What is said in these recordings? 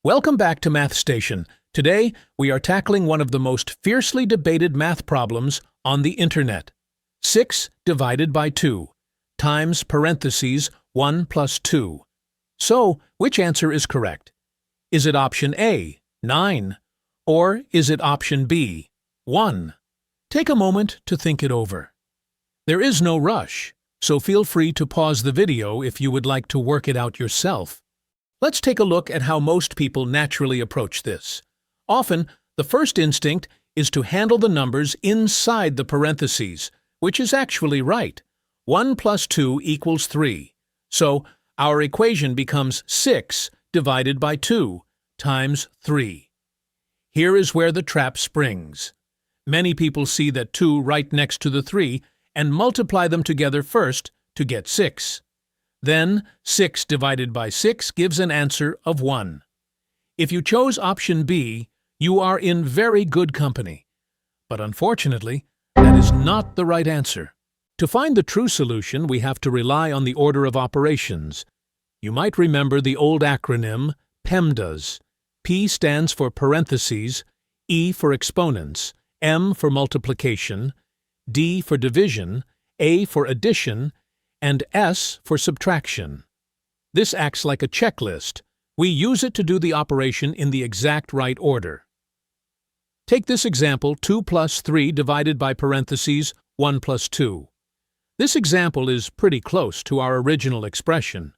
Welcome back to Math Station. Today, we are tackling one of the most fiercely debated math problems on the internet. 6 divided by 2 times parentheses 1 plus 2. So, which answer is correct? Is it option A, 9, or is it option B, 1? Take a moment to think it over. There is no rush, so feel free to pause the video if you would like to work it out yourself. Let's take a look at how most people naturally approach this. Often, the first instinct is to handle the numbers inside the parentheses, which is actually right. 1 plus 2 equals 3. So, our equation becomes 6 divided by 2 times 3. Here is where the trap springs. Many people see that 2 right next to the 3 and multiply them together first to get 6. Then, 6 divided by 6 gives an answer of 1. If you chose option B, you are in very good company. But unfortunately, that is not the right answer. To find the true solution, we have to rely on the order of operations. You might remember the old acronym PEMDAS. P stands for parentheses, E for exponents, M for multiplication, D for division, A for addition, and S for subtraction. This acts like a checklist. We use it to do the operation in the exact right order. Take this example, 2 plus 3 divided by parentheses 1 plus 2. This example is pretty close to our original expression.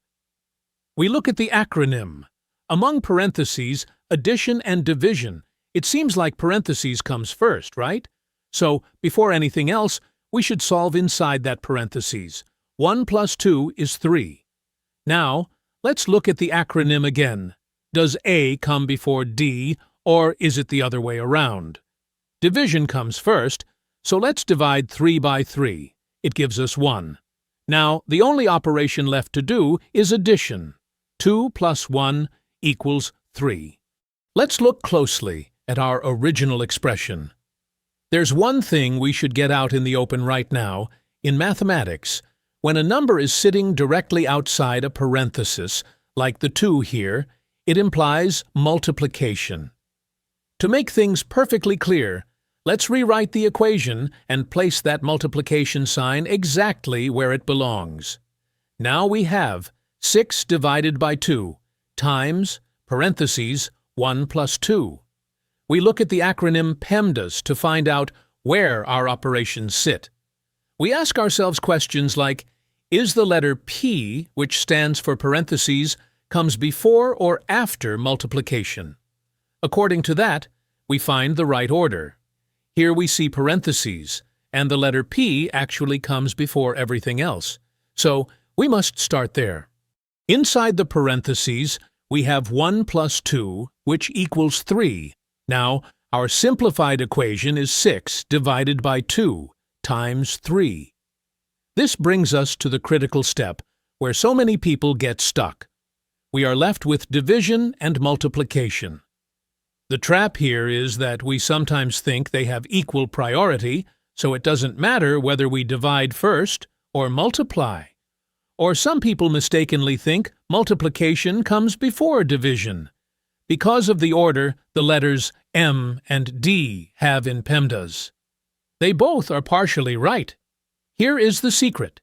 We look at the acronym. Among parentheses, addition and division, it seems like parentheses comes first, right? So, before anything else, we should solve inside that parentheses. 1 plus 2 is 3. Now, let's look at the acronym again. Does A come before D, or is it the other way around? Division comes first, so let's divide 3 by 3. It gives us 1. Now, the only operation left to do is addition. 2 plus 1 equals 3. Let's look closely at our original expression. There's one thing we should get out in the open right now. In mathematics, when a number is sitting directly outside a parenthesis, like the 2 here, it implies multiplication. To make things perfectly clear, let's rewrite the equation and place that multiplication sign exactly where it belongs. Now we have 6 divided by 2 times parentheses 1 plus 2. We look at the acronym PEMDAS to find out where our operations sit. We ask ourselves questions like, is the letter P, which stands for parentheses, comes before or after multiplication? According to that, we find the right order. Here we see parentheses, and the letter P actually comes before everything else. So, we must start there. Inside the parentheses, we have 1 plus 2, which equals 3. Now, our simplified equation is 6 divided by 2 times 3. This brings us to the critical step where so many people get stuck. We are left with division and multiplication. The trap here is that we sometimes think they have equal priority, so it doesn't matter whether we divide first or multiply. Or some people mistakenly think multiplication comes before division. Because of the order the letters M and D have in PEMDAS. They both are partially right. Here is the secret.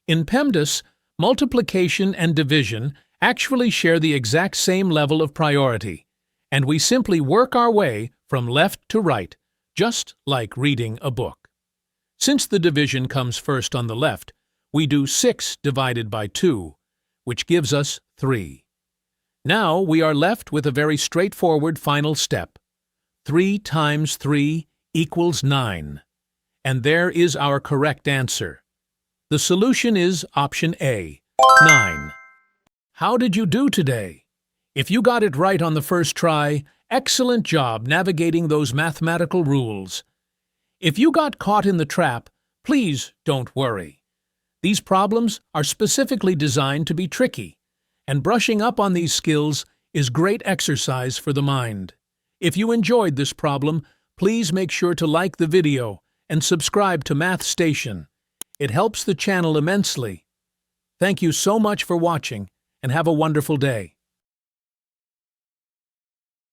In PEMDAS, multiplication and division actually share the exact same level of priority, and we simply work our way from left to right, just like reading a book. Since the division comes first on the left, we do 6 divided by 2, which gives us 3. Now we are left with a very straightforward final step. 3 times 3 equals 9. And there is our correct answer. The solution is option A, 9. How did you do today? If you got it right on the first try, excellent job navigating those mathematical rules. If you got caught in the trap, please don't worry. These problems are specifically designed to be tricky, and brushing up on these skills is great exercise for the mind. If you enjoyed this problem, please make sure to like the video and subscribe to Math Station. It helps the channel immensely. Thank you so much for watching, and have a wonderful day.